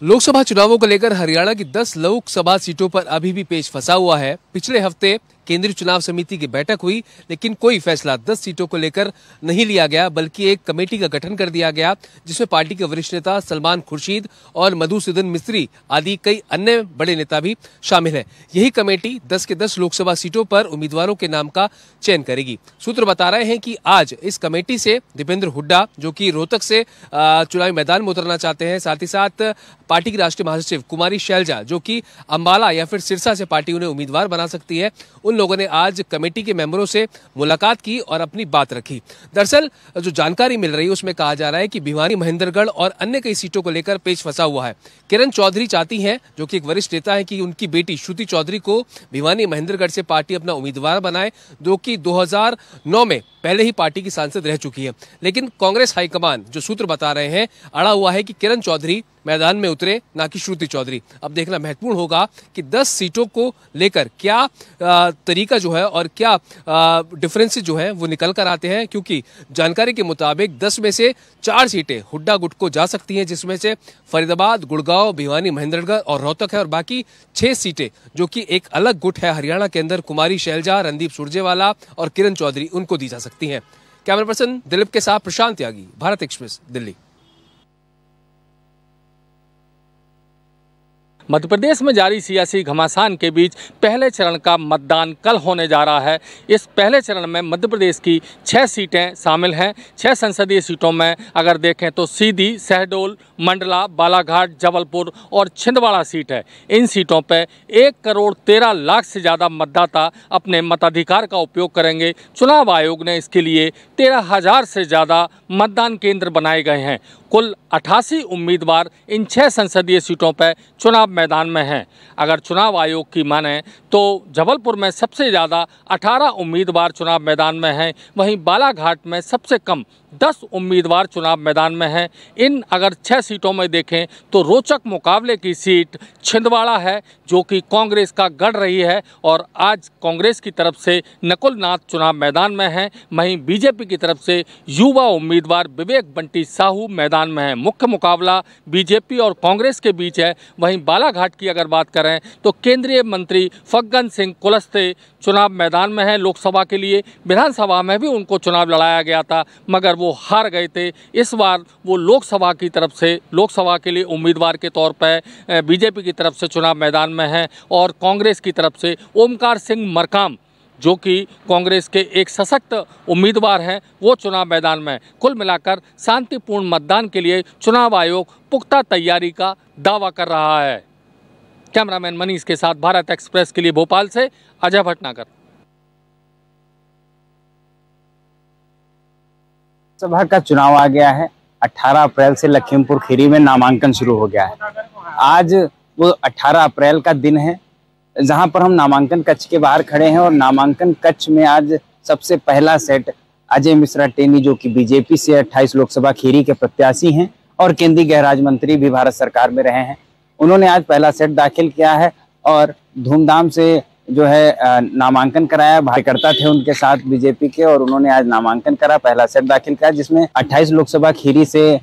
लोकसभा चुनावों को लेकर हरियाणा की 10 लोकसभा सीटों पर अभी भी पेच फंसा हुआ है। पिछले हफ्ते केंद्रीय चुनाव समिति की बैठक हुई, लेकिन कोई फैसला 10 सीटों को लेकर नहीं लिया गया, बल्कि एक कमेटी का गठन कर दिया गया, जिसमें पार्टी के वरिष्ठ नेता सलमान खुर्शीद और मधुसूदन मिस्त्री आदि कई अन्य बड़े नेता भी शामिल हैं। यही कमेटी 10 के 10 लोकसभा सीटों पर उम्मीदवारों के नाम का चयन करेगी। सूत्र बता रहे हैं कि आज इस कमेटी से दीपेंद्र हुड्डा, जो कि रोहतक से चुनावी मैदान में उतरना चाहते हैं, साथ ही साथ पार्टी की राष्ट्रीय महासचिव कुमारी शैलजा, जो कि अंबाला या फिर सिरसा से पार्टी उन्हें उम्मीदवार बना सकती है, उन लोगों ने आज कमेटी के मेंबरों से मुलाकात की और अपनी बात रखी। दरअसल जो जानकारी मिल रही है उसमें कहा जा रहा है कि भिवानी, महेंद्रगढ़ और अन्य कई सीटों को लेकर पेच फंसा हुआ है। किरण चौधरी चाहती हैं, जो कि एक वरिष्ठ नेता है, कि उनकी बेटी श्रुति चौधरी को भिवानी, महेंद्रगढ़ से पार्टी अपना उम्मीदवार बनाए, जो कि 2009 में पहले ही पार्टी की सांसद रह चुकी है। लेकिन कांग्रेस हाईकमान, जो सूत्र बता रहे हैं, अड़ा हुआ है कि किरण चौधरी मैदान में उतरे, ना कि श्रुति चौधरी। अब देखना महत्वपूर्ण होगा कि 10 सीटों को लेकर क्या तरीका जो है और क्या डिफरेंसेस जो है वो निकल कर आते हैं, क्योंकि जानकारी के मुताबिक 10 में से 4 सीटें हुड्डा गुट को जा सकती हैं, जिसमें से फरीदाबाद, गुड़गांव, भिवानी, महेंद्रगढ़ और रोहतक है, और बाकी 6 सीटें जो कि एक अलग गुट है हरियाणा के अंदर, कुमारी शैलजा, रणदीप सुरजेवाला और किरण चौधरी, उनको दी जा सकती हैं। कैमरा पर्सन दिलीप के साथ प्रशांत त्यागी, भारत एक्सप्रेस, दिल्ली। मध्य प्रदेश में जारी सियासी घमासान के बीच पहले चरण का मतदान कल होने जा रहा है। इस पहले चरण में मध्य प्रदेश की 6 सीटें शामिल हैं। 6 संसदीय सीटों में अगर देखें तो सीधी, शहडोल, मंडला, बालाघाट, जबलपुर और छिंदवाड़ा सीट है। इन सीटों पर 1,13,00,000 से ज़्यादा मतदाता अपने मताधिकार का उपयोग करेंगे। चुनाव आयोग ने इसके लिए 13,000 से ज़्यादा मतदान केंद्र बनाए गए हैं। कुल 88 उम्मीदवार इन 6 संसदीय सीटों पर चुनाव मैदान में हैं। अगर चुनाव आयोग की माने तो जबलपुर में सबसे ज़्यादा 18 उम्मीदवार चुनाव मैदान में हैं, वहीं बालाघाट में सबसे कम 10 उम्मीदवार चुनाव मैदान में हैं। इन अगर 6 सीटों में देखें तो रोचक मुकाबले की सीट छिंदवाड़ा है, जो कि कांग्रेस का गढ़ रही है, और आज कांग्रेस की तरफ से नकुल नाथ चुनाव मैदान में हैं। वहीं बीजेपी की तरफ से युवा उम्मीदवार विवेक बंटी साहू मैदान में हैं। मुख्य मुकाबला बीजेपी और कांग्रेस के बीच है। वहीं बालाघाट की अगर बात करें तो केंद्रीय मंत्री फग्गन सिंह कुलस्ते चुनाव मैदान में हैं लोकसभा के लिए। विधानसभा में भी उनको चुनाव लड़ाया गया था, मगर वो हार गए थे। इस बार वो लोकसभा की तरफ से, लोकसभा के लिए उम्मीदवार के तौर पर बीजेपी की तरफ से चुनाव मैदान में हैं, और कांग्रेस की तरफ से ओमकार सिंह मरकाम, जो कि कांग्रेस के एक सशक्त उम्मीदवार हैं, वो चुनाव मैदान में। कुल मिलाकर शांतिपूर्ण मतदान के लिए चुनाव आयोग पुख्ता तैयारी का दावा कर रहा है। कैमरामैन मनीष के साथ भारत एक्सप्रेस के लिए भोपाल से अजय भटनागर। सभा का चुनाव आ गया है। 18 अप्रैल से लखीमपुर खीरी में नामांकन शुरू हो गया है। आज वो 18 अप्रैल का दिन है, जहां पर हम नामांकन कक्ष के बाहर खड़े हैं, और नामांकन कक्ष में आज सबसे पहला सेट अजय मिश्रा टेनी, जो कि बीजेपी से 28 लोकसभा खीरी के प्रत्याशी हैं और केंद्रीय गृह राज्य मंत्री भी भारत सरकार में रहे हैं, उन्होंने आज पहला सेट दाखिल किया है और धूमधाम से जो है नामांकन कराया। कार्यकर्ता थे उनके साथ बीजेपी के, और उन्होंने आज नामांकन करा, पहला सेट दाखिल किया, जिसमें 28 लोकसभा खीरी से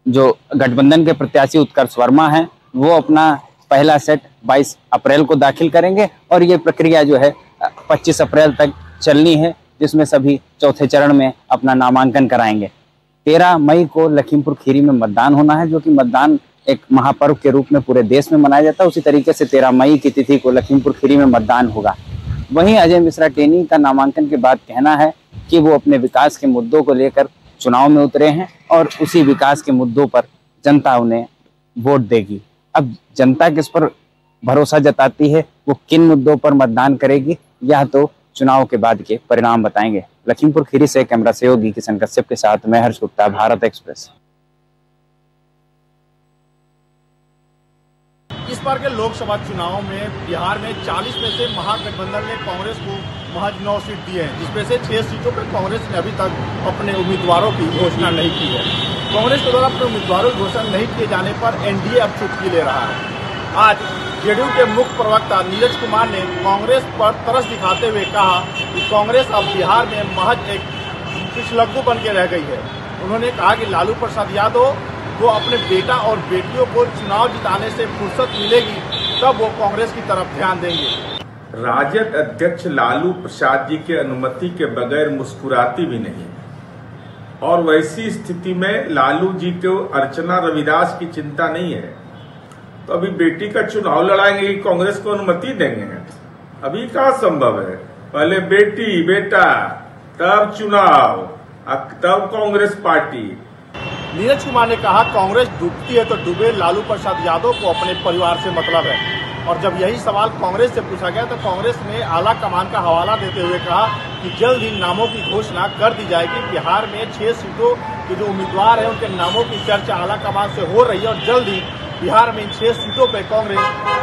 जो गठबंधन के प्रत्याशी उत्कर्ष वर्मा हैं, वो अपना पहला सेट 22 अप्रैल को दाखिल करेंगे, और ये प्रक्रिया जो है 25 अप्रैल तक चलनी है, जिसमें सभी चौथे चरण में अपना नामांकन कराएंगे। 13 मई को लखीमपुर खीरी में मतदान होना है, जो कि मतदान एक महापर्व के रूप में पूरे देश में मनाया जाता है। उसी तरीके से 13 मई की तिथि को लखीमपुर खीरी में मतदान होगा। वहीं अजय मिश्रा टेनी का नामांकन के बाद कहना है कि वो अपने विकास के मुद्दों को लेकर चुनाव में उतरे हैं, और उसी विकास के मुद्दों पर जनता उन्हें वोट देगी। अब जनता किस पर भरोसा जताती है, वो किन मुद्दों पर मतदान करेगी, यह तो चुनाव के बाद के परिणाम बताएंगे। लखीमपुर खीरी से कैमरा सहयोगी किशन कश्यप के साथ मैं हर्ष गुप्ता, भारत एक्सप्रेस। इस बार के लोकसभा चुनाव में बिहार में 40 में से महागठबंधन ने कांग्रेस को महज 9 सीट दी है, जिसमें से 6 सीटों पर कांग्रेस ने अभी तक अपने उम्मीदवारों की घोषणा नहीं की है। कांग्रेस के द्वारा अपने उम्मीदवारों की घोषणा नहीं किए जाने पर एनडीए अब चुटकी ले रहा है। आज जेडीयू के मुख्य प्रवक्ता नीरज कुमार ने कांग्रेस पर तरस दिखाते हुए कहा कि कांग्रेस अब बिहार में महज एक पिछलग्गू बन के रह गई है। उन्होंने कहा कि लालू प्रसाद यादव तो अपने बेटा और बेटियों को चुनाव जिताने से फुर्सत मिलेगी, तब वो कांग्रेस की तरफ ध्यान देंगे। राजद अध्यक्ष लालू प्रसाद जी के अनुमति के बगैर मुस्कुराती भी नहीं, और वैसी स्थिति में लालू जी को अर्चना रविदास की चिंता नहीं है, तो अभी बेटी का चुनाव लड़ाएंगे कि कांग्रेस को अनुमति देंगे? अभी कहाँ संभव है? पहले बेटी बेटा, तब चुनाव, तब कांग्रेस पार्टी। नीरज कुमार ने कहा, कांग्रेस डूबती है तो डूबे, लालू प्रसाद यादव को अपने परिवार से मतलब है। और जब यही सवाल कांग्रेस से पूछा गया तो कांग्रेस ने आला कमान का हवाला देते हुए कहा कि जल्द ही नामों की घोषणा कर दी जाएगी। बिहार में 6 सीटों के जो उम्मीदवार हैं उनके नामों की चर्चा आला कमान से हो रही है और जल्द ही बिहार में इन 6 सीटों पर कांग्रेस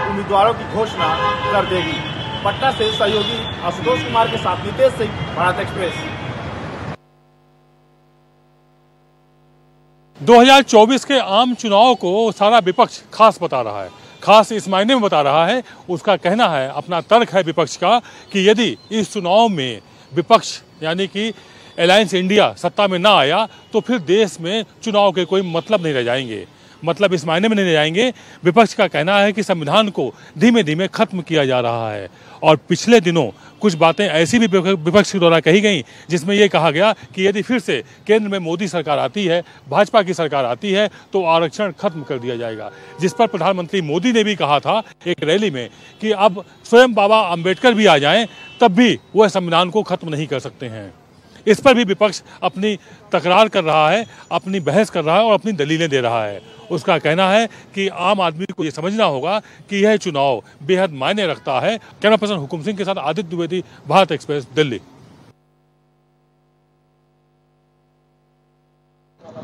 उम्मीदवारों की घोषणा कर देगी। पटना से सहयोगी आशुतोष कुमार के साथ नितेश सिंह, भारत एक्सप्रेस। 2024 के आम चुनाव को सारा विपक्ष खास बता रहा है। खास इस मायने में बता रहा है, उसका कहना है, अपना तर्क है विपक्ष का, कि यदि इस चुनाव में विपक्ष यानी कि अलायंस इंडिया सत्ता में ना आया तो फिर देश में चुनाव के कोई मतलब नहीं रह जाएंगे। मतलब इस मायने में नहीं रह जाएंगे, विपक्ष का कहना है कि संविधान को धीमे धीमे खत्म किया जा रहा है। और पिछले दिनों कुछ बातें ऐसी भी विपक्ष के द्वारा कही गई जिसमें यह कहा गया कि यदि फिर से केंद्र में मोदी सरकार आती है, भाजपा की सरकार आती है, तो आरक्षण खत्म कर दिया जाएगा। जिस पर प्रधानमंत्री मोदी ने भी कहा था एक रैली में कि अब स्वयं बाबा अम्बेडकर भी आ जाएं तब भी वह संविधान को खत्म नहीं कर सकते हैं। इस पर भी विपक्ष अपनी तकरार कर रहा है, अपनी बहस कर रहा है और अपनी दलीलें दे रहा है। उसका कहना है कि आम आदमी को ये समझना होगा कि यह चुनाव बेहद मायने रखता है। कैमरा पर्सन हुकुम सिंह के साथ आदित्य द्विवेदी, भारत एक्सप्रेस, दिल्ली।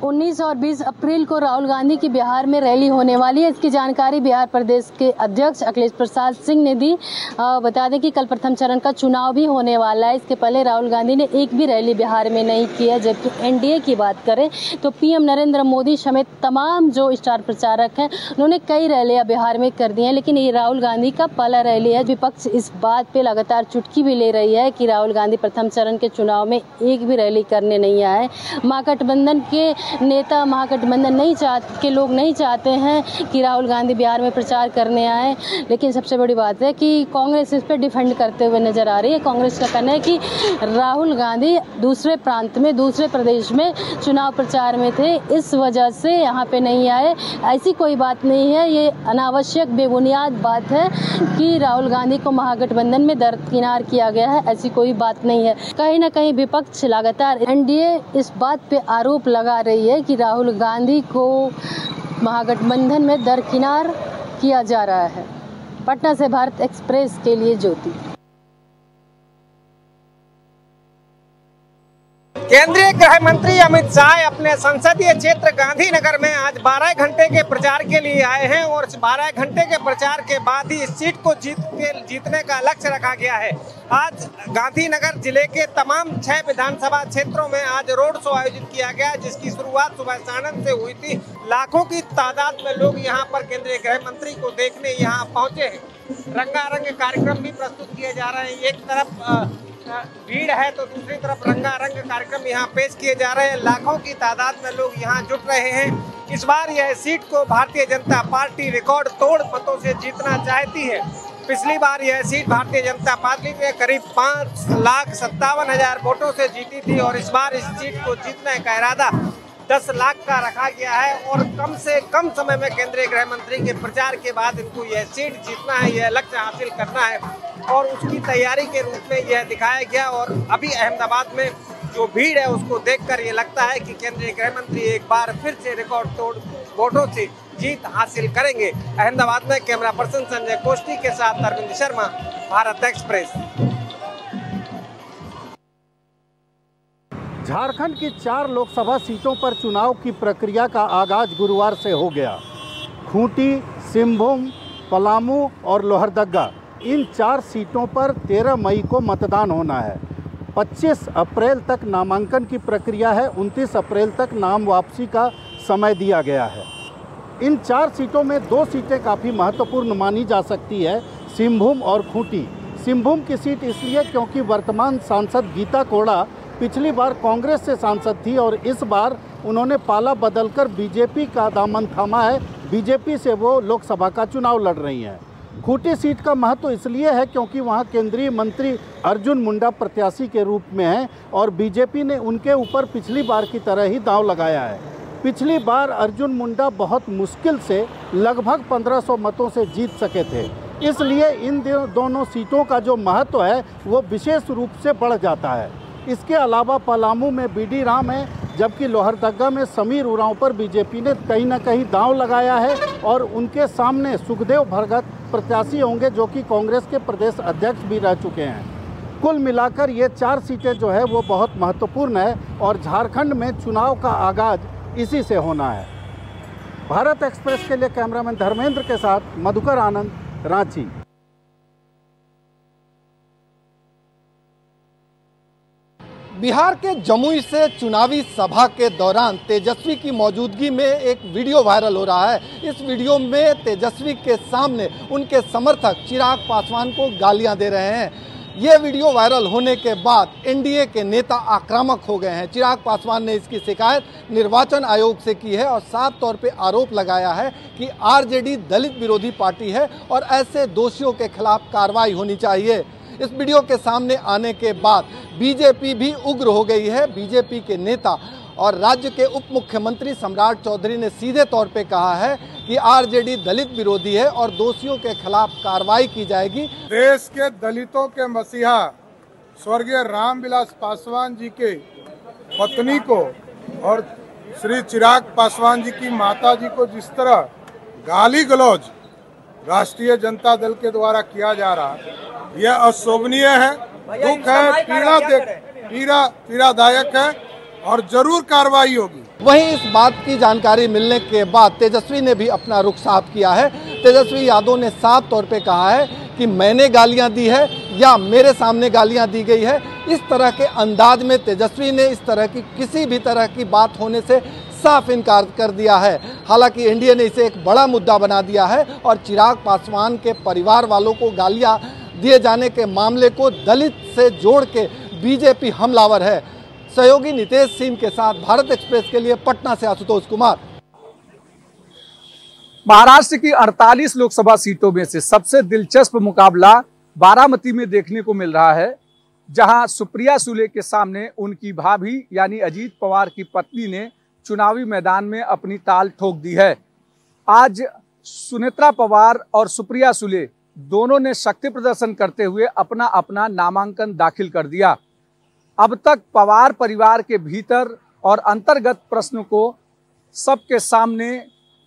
19 और 20 अप्रैल को राहुल गांधी की बिहार में रैली होने वाली है। इसकी जानकारी बिहार प्रदेश के अध्यक्ष अखिलेश प्रसाद सिंह ने दी। बता दें कि कल प्रथम चरण का चुनाव भी होने वाला है। इसके पहले राहुल गांधी ने एक भी रैली बिहार में नहीं की है। जबकि एनडीए की बात करें तो पीएम नरेंद्र मोदी समेत तमाम जो स्टार प्रचारक हैं उन्होंने कई रैलियां बिहार में कर दी हैं, लेकिन ये राहुल गांधी का पहला रैली है। विपक्ष इस बात पर लगातार चुटकी भी ले रही है कि राहुल गांधी प्रथम चरण के चुनाव में एक भी रैली करने नहीं आए। महागठबंधन के नेता, महागठबंधन के लोग नहीं चाहते हैं कि राहुल गांधी बिहार में प्रचार करने आए। लेकिन सबसे बड़ी बात है कि कांग्रेस इस पर डिफेंड करते हुए नजर आ रही है। कांग्रेस का कहना है कि राहुल गांधी दूसरे प्रांत में, दूसरे प्रदेश में चुनाव प्रचार में थे, इस वजह से यहाँ पे नहीं आए। ऐसी कोई बात नहीं है, ये अनावश्यक बेबुनियाद बात है कि राहुल गांधी को महागठबंधन में दरकिनार किया गया है। ऐसी कोई बात नहीं है। कहीं ना कहीं विपक्ष लगातार एनडीए इस बात पे आरोप लगा रही है कि राहुल गांधी को महागठबंधन में दरकिनार किया जा रहा है। पटना से भारत एक्सप्रेस के लिए ज्योति। केंद्रीय गृह मंत्री अमित शाह अपने संसदीय क्षेत्र गांधीनगर में आज 12 घंटे के प्रचार के लिए आए हैं और इस 12 घंटे के प्रचार के बाद ही इस सीट को जीतने का लक्ष्य रखा गया है। आज गांधीनगर जिले के तमाम 6 विधानसभा क्षेत्रों में आज रोड शो आयोजित किया गया, जिसकी शुरुआत सुबह सानंद से हुई थी। लाखों की तादाद में लोग यहां पर केंद्रीय गृह मंत्री को देखने यहां पहुंचे हैं। रंगारंग कार्यक्रम भी प्रस्तुत किए जा रहे हैं। एक तरफ भीड़ है तो दूसरी तरफ रंगारंग कार्यक्रम यहाँ पेश किए जा रहे हैं। लाखों की तादाद में लोग यहाँ जुट रहे हैं। इस बार यह सीट को भारतीय जनता पार्टी रिकॉर्ड तोड़ मतों से जीतना चाहती है। पिछली बार यह सीट भारतीय जनता पार्टी ने करीब 5,57,000 वोटों से जीती थी और इस बार इस सीट को जीतने का इरादा 10 लाख का रखा गया है और कम से कम समय में केंद्रीय गृह मंत्री के प्रचार के बाद इनको यह सीट जीतना है, यह लक्ष्य हासिल करना है और उसकी तैयारी के रूप में यह दिखाया गया। और अभी अहमदाबाद में जो भीड़ है उसको देखकर ये लगता है कि केंद्रीय गृह मंत्री एक बार फिर से रिकॉर्ड तोड़ वोटों से जीत हासिल करेंगे। अहमदाबाद में कैमरा पर्सन संजय कोष्टी के साथ अरविंद शर्मा, भारत एक्सप्रेस। झारखंड की 4 लोकसभा सीटों पर चुनाव की प्रक्रिया का आगाज गुरुवार से हो गया। खूंटी, सिंहभूम, पलामू और लोहरदगा, इन 4 सीटों पर 13 मई को मतदान होना है। 25 अप्रैल तक नामांकन की प्रक्रिया है। 29 अप्रैल तक नाम वापसी का समय दिया गया है। इन 4 सीटों में 2 सीटें काफ़ी महत्वपूर्ण मानी जा सकती है, सिंहभूम और खूंटी। सिंहभूम की सीट इसलिए क्योंकि वर्तमान सांसद गीता कोड़ा पिछली बार कांग्रेस से सांसद थी और इस बार उन्होंने पाला बदलकर बीजेपी का दामन थामा है। बीजेपी से वो लोकसभा का चुनाव लड़ रही हैं। खूंटी सीट का महत्व इसलिए है क्योंकि वहाँ केंद्रीय मंत्री अर्जुन मुंडा प्रत्याशी के रूप में हैं और बीजेपी ने उनके ऊपर पिछली बार की तरह ही दांव लगाया है। पिछली बार अर्जुन मुंडा बहुत मुश्किल से लगभग 1500 मतों से जीत सके थे, इसलिए इन दोनों सीटों का जो महत्व है वो विशेष रूप से बढ़ जाता है। इसके अलावा पलामू में बीडी राम है, जबकि लोहरदग्गा में समीर उरांव पर बीजेपी ने कहीं ना कहीं दांव लगाया है और उनके सामने सुखदेव भगत प्रत्याशी होंगे जो कि कांग्रेस के प्रदेश अध्यक्ष भी रह चुके हैं। कुल मिलाकर ये 4 सीटें जो है वो बहुत महत्वपूर्ण है और झारखंड में चुनाव का आगाज इसी से होना है। भारत एक्सप्रेस के लिए कैमरामैन धर्मेंद्र के साथ मधुकर आनंद, रांची। बिहार के जमुई से चुनावी सभा के दौरान तेजस्वी की मौजूदगी में एक वीडियो वायरल हो रहा है। इस वीडियो में तेजस्वी के सामने उनके समर्थक चिराग पासवान को गालियां दे रहे हैं। ये वीडियो वायरल होने के बाद एनडीए के नेता आक्रामक हो गए हैं। चिराग पासवान ने इसकी शिकायत निर्वाचन आयोग से की है और साफ तौर पे आरोप लगाया है कि आरजेडी दलित विरोधी पार्टी है और ऐसे दोषियों के खिलाफ कार्रवाई होनी चाहिए। इस वीडियो के सामने आने के बाद बीजेपी भी उग्र हो गई है। बीजेपी के नेता और राज्य के उप मुख्यमंत्री सम्राट चौधरी ने सीधे तौर पे कहा है कि आरजेडी दलित विरोधी है और दोषियों के खिलाफ कार्रवाई की जाएगी। देश के दलितों के मसीहा स्वर्गीय रामविलास पासवान जी के पत्नी को और श्री चिराग पासवान जी की माता जी को जिस तरह गाली गलौज राष्ट्रीय जनता दल के द्वारा किया जा रहा है, यह अशोभनीय है, दुख है, पीड़ादायक है और जरूर कार्रवाई होगी। वहीं इस बात की जानकारी मिलने के बाद तेजस्वी ने भी अपना रुख साफ किया है। तेजस्वी यादव ने साफ तौर पे कहा है कि मैंने गालियां दी है या मेरे सामने गालियां दी गई है। इस तरह के अंदाज में तेजस्वी ने इस तरह की किसी भी तरह की बात होने से साफ इनकार कर दिया है। हालांकि एनडीए ने इसे एक बड़ा मुद्दा बना दिया है और चिराग पासवान के परिवार वालों को गालियां दिए जाने के मामले को दलित से जोड़ के बीजेपी हमलावर है। सहयोगी नितेश सिंह के साथ भारत एक्सप्रेस के लिए पटना से आशुतोष कुमार। महाराष्ट्र की 48 लोकसभा सीटों में से सबसे दिलचस्प मुकाबला बारामती में देखने को मिल रहा है, जहां सुप्रिया सुले के सामने उनकी भाभी यानी अजीत पवार की पत्नी ने चुनावी मैदान में अपनी ताल ठोक दी है। आज सुनेत्रा पवार और सुप्रिया सुले दोनों ने शक्ति प्रदर्शन करते हुए अपना अपना नामांकन दाखिल कर दिया। अब तक पवार परिवार के भीतर और अंतर्गत प्रश्न को सबके सामने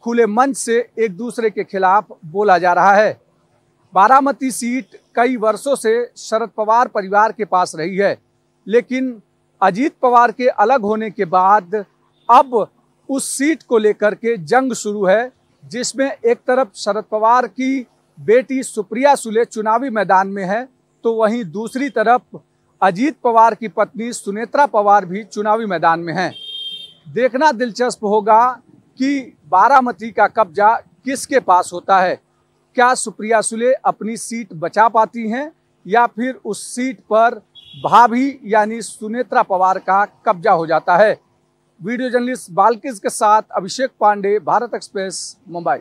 खुले मंच से एक दूसरे के खिलाफ बोला जा रहा है। बारामती सीट कई वर्षों से शरद पवार परिवार के पास रही है, लेकिन अजीत पवार के अलग होने के बाद अब उस सीट को लेकर के जंग शुरू है, जिसमें एक तरफ शरद पवार की बेटी सुप्रिया सुले चुनावी मैदान में है, तो वहीं दूसरी तरफ अजीत पवार की पत्नी सुनेत्रा पवार भी चुनावी मैदान में है। देखना दिलचस्प होगा कि बारामती का कब्जा किसके पास होता है। क्या सुप्रिया सुले अपनी सीट बचा पाती हैं या फिर उस सीट पर भाभी यानी सुनेत्रा पवार का कब्जा हो जाता है। वीडियो जर्नलिस्ट बाल्किस के साथ अभिषेक पांडे, भारत एक्सप्रेस, मुंबई।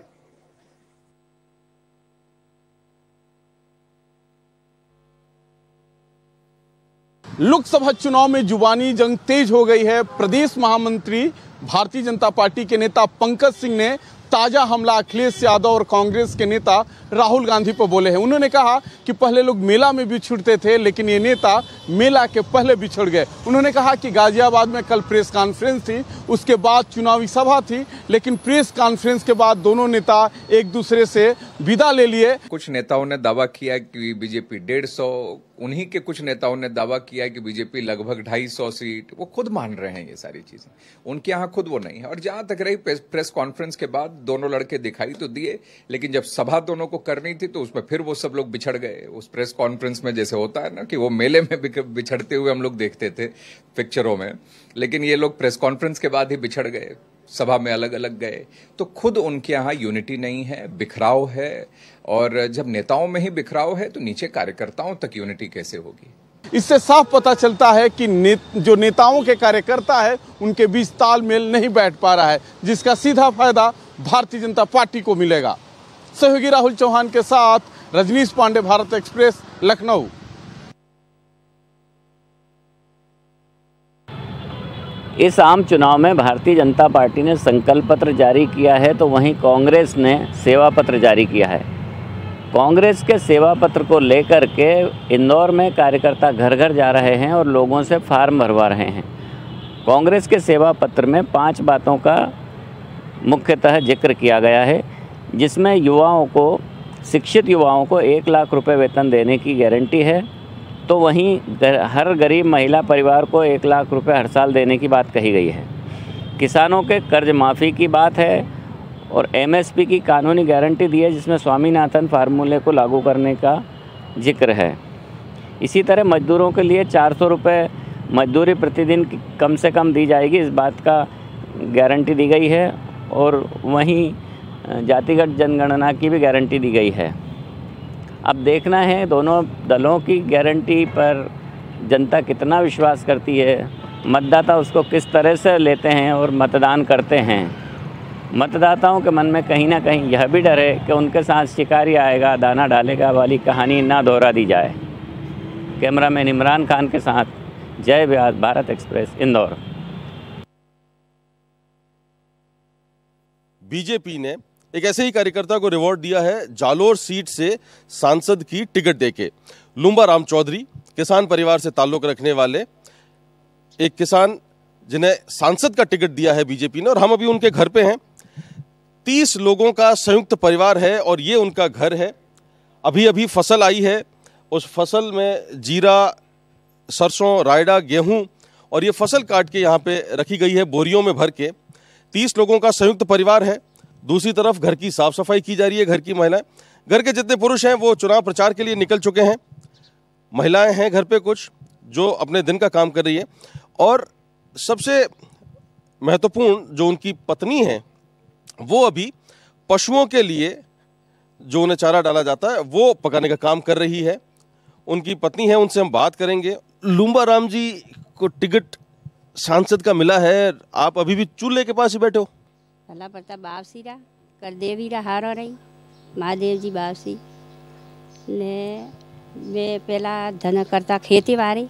लोकसभा चुनाव में जुबानी जंग तेज हो गई है। प्रदेश महामंत्री भारतीय जनता पार्टी के नेता पंकज सिंह ने ताजा हमला अखिलेश यादव और कांग्रेस के नेता राहुल गांधी पर बोले हैं। उन्होंने कहा कि पहले लोग मेला में बिछड़ते थे, लेकिन ये नेता मेला के पहले बिछड़ गए। उन्होंने कहा कि गाजियाबाद में कल प्रेस कॉन्फ्रेंस थी, उसके बाद चुनावी सभा थी, लेकिन प्रेस कॉन्फ्रेंस के बाद दोनों नेता एक दूसरे से विदा ले लिए। कुछ नेताओं ने दावा किया कि बीजेपी 150, उन्हीं के कुछ नेताओं ने दावा किया कि बीजेपी लगभग 250 सीट। वो खुद मान रहे हैं ये सारी चीजें, उनके यहाँ खुद वो नहीं है। और जहां तक रही प्रेस कॉन्फ्रेंस के बाद दोनों लड़के दिखाई तो दिए, लेकिन जब सभा दोनों को करनी थी तो उसमें फिर वो सब लोग बिछड़ गए। उस प्रेस कॉन्फ्रेंस में जैसे होता है ना कि वो मेले में बिछड़ते हुए हम लोग देखते थे पिक्चरों में, लेकिन ये लोग प्रेस कॉन्फ्रेंस के बाद ही बिछड़ गए, सभा में अलग अलग गए। तो खुद उनके यहाँ यूनिटी नहीं है, बिखराव है। और जब नेताओं में ही बिखराव है तो नीचे कार्यकर्ताओं तक यूनिटी कैसे होगी। इससे साफ पता चलता है कि जो नेताओं के कार्यकर्ता है उनके बीच तालमेल नहीं बैठ पा रहा है, जिसका सीधा फायदा भारतीय जनता पार्टी को मिलेगा। सहयोगी राहुल चौहान के साथ रजनीश पांडे, भारत एक्सप्रेस, लखनऊ। इस आम चुनाव में भारतीय जनता पार्टी ने संकल्प पत्र जारी किया है, तो वहीं कांग्रेस ने सेवा पत्र जारी किया है। कांग्रेस के सेवा पत्र को लेकर के इंदौर में कार्यकर्ता घर घर जा रहे हैं और लोगों से फार्म भरवा रहे हैं। कांग्रेस के सेवा पत्र में 5 बातों का मुख्यतः जिक्र किया गया है, जिसमें युवाओं को, शिक्षित युवाओं को 1 लाख रुपए वेतन देने की गारंटी है, तो वहीं हर गरीब महिला परिवार को 1 लाख रुपए हर साल देने की बात कही गई है। किसानों के कर्ज माफ़ी की बात है और एमएसपी की कानूनी गारंटी दी है, जिसमें स्वामीनाथन फार्मूले को लागू करने का जिक्र है। इसी तरह मजदूरों के लिए 400 रुपये मजदूरी प्रतिदिन कम से कम दी जाएगी, इस बात का गारंटी दी गई है। और वहीं जातिगत जनगणना की भी गारंटी दी गई है। अब देखना है दोनों दलों की गारंटी पर जनता कितना विश्वास करती है, मतदाता उसको किस तरह से लेते हैं और मतदान करते हैं। मतदाताओं के मन में कहीं ना कहीं यह भी डर है कि उनके साथ शिकारी आएगा, दाना डालेगा वाली कहानी ना दोहरा दी जाए। कैमरामैन इमरान खान के साथ जय व्यास, भारत एक्सप्रेस, इंदौर। बीजेपी ने एक ऐसे ही कार्यकर्ता को रिवॉर्ड दिया है जालोर सीट से सांसद की टिकट देके। लुम्बा राम चौधरी किसान परिवार से ताल्लुक रखने वाले एक किसान, जिन्हें सांसद का टिकट दिया है बीजेपी ने, और हम अभी उनके घर पे हैं। 30 लोगों का संयुक्त परिवार है और ये उनका घर है। अभी अभी फसल आई है, उस फसल में जीरा, सरसों, रायडा, गेहूं, और ये फसल काट के यहाँ पे रखी गई है बोरियों में भर के। 30 लोगों का संयुक्त परिवार है। दूसरी तरफ घर की साफ सफाई की जा रही है। घर की महिलाएं, घर के जितने पुरुष हैं वो चुनाव प्रचार के लिए निकल चुके हैं। महिलाएं हैं घर पे कुछ जो अपने दिन का काम कर रही है, और सबसे महत्वपूर्ण जो उनकी पत्नी है वो अभी पशुओं के लिए जो उन्हें चारा डाला जाता है वो पकाने का काम कर रही है। उनकी पत्नी है, उनसे हम बात करेंगे। लुम्बा राम जी को टिकट सांसद का मिला है, आप अभी भी चूल्हे के पास ही बैठे हो? भला पड़ता बावसी रा कर देवी रा हारो रही महादेव जी बावसी ने मैं पहला धन करता खेती बारी,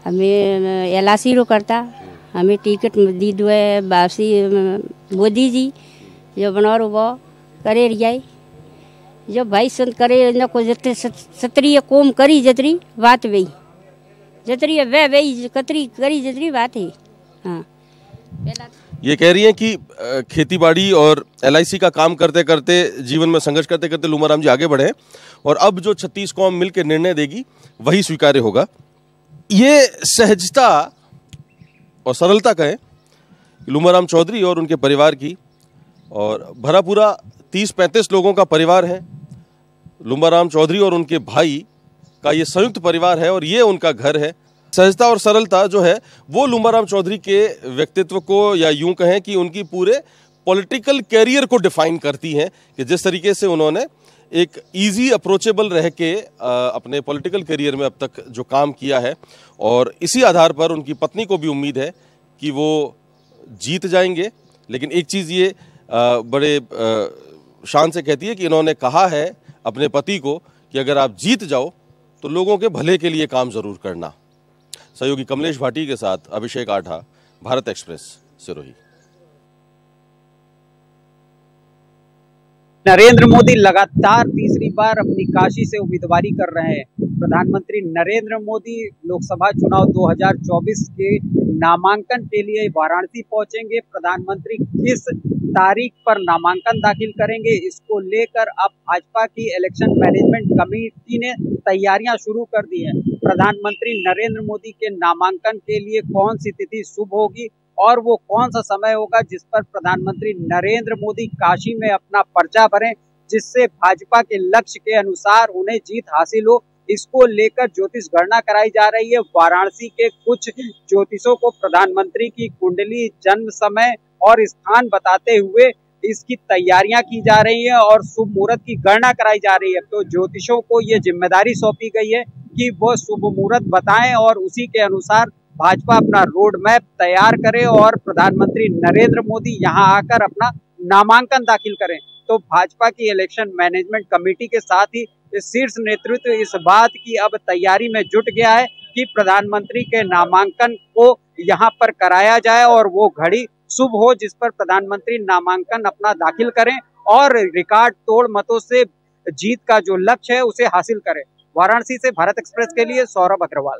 हमें एलासी रो करता, हमें टिकट दी दुए बावसी मोदी जी जो बनौर वो करे रियाई जो भाई संत करे न को जते सत्रीय कोम करी जतरी बात वही जतरी वे वही कतरी करी जतरी बात है। हाँ, ये कह रही हैं कि खेती बाड़ी और LIC का काम करते करते, जीवन में संघर्ष करते करते लुम्बा राम जी आगे बढ़े, और अब जो 36 कौम मिलकर निर्णय देगी वही स्वीकार्य होगा। ये सहजता और सरलता कहें लुम्बा राम चौधरी और उनके परिवार की, और भरा पूरा 30-35 लोगों का परिवार है। लुम्बा राम चौधरी और उनके भाई का ये संयुक्त परिवार है और ये उनका घर है। सहजता और सरलता जो है वो लुम्बा राम चौधरी के व्यक्तित्व को, या यूं कहें कि उनकी पूरे पॉलिटिकल कैरियर को डिफाइन करती हैं, कि जिस तरीके से उन्होंने एक इजी अप्रोचेबल रह के अपने पॉलिटिकल करियर में अब तक जो काम किया है, और इसी आधार पर उनकी पत्नी को भी उम्मीद है कि वो जीत जाएंगे। लेकिन एक चीज़ ये बड़े शान से कहती है कि इन्होंने कहा है अपने पति को कि अगर आप जीत जाओ तो लोगों के भले के लिए काम ज़रूर करना। सहयोगी कमलेश भाटी के साथ अभिषेक आठा, भारत एक्सप्रेस, सिरोही। नरेंद्र मोदी लगातार तीसरी बार अपनी काशी से उम्मीदवारी कर रहे हैं। प्रधानमंत्री नरेंद्र मोदी लोकसभा चुनाव 2024 के नामांकन के लिए वाराणसी पहुंचेंगे। प्रधानमंत्री किस तारीख पर नामांकन दाखिल करेंगे, इसको लेकर अब भाजपा की इलेक्शन मैनेजमेंट कमेटी ने तैयारियां शुरू कर दी हैं। प्रधानमंत्री नरेंद्र मोदी के नामांकन के लिए कौन सी तिथि शुभ होगी और वो कौन सा समय होगा जिस पर प्रधानमंत्री नरेंद्र मोदी काशी में अपना पर्चा भरें, जिससे भाजपा के लक्ष्य के अनुसार उन्हें जीत हासिल हो, इसको लेकर ज्योतिष गणना कराई जा रही है। वाराणसी के कुछ ज्योतिषों को प्रधानमंत्री की कुंडली, जन्म समय और स्थान बताते हुए इसकी तैयारियां की जा रही है और शुभ मुहूर्त की गणना कराई जा रही है। तो ज्योतिषों को ये जिम्मेदारी सौंपी गई है कि वो शुभ मुहूर्त बताएं और उसी के अनुसार भाजपा अपना रोड मैप तैयार करे और प्रधानमंत्री नरेंद्र मोदी यहां आकर अपना नामांकन दाखिल करें। तो भाजपा की इलेक्शन मैनेजमेंट कमेटी के साथ ही शीर्ष नेतृत्व इस बात की अब तैयारी में जुट गया है कि प्रधानमंत्री के नामांकन को यहां पर कराया जाए और वो घड़ी शुभ हो जिस पर प्रधानमंत्री नामांकन अपना दाखिल करें और रिकॉर्ड तोड़ मतों से जीत का जो लक्ष्य है उसे हासिल करें। वाराणसी से भारत एक्सप्रेस के लिए सौरभ अग्रवाल।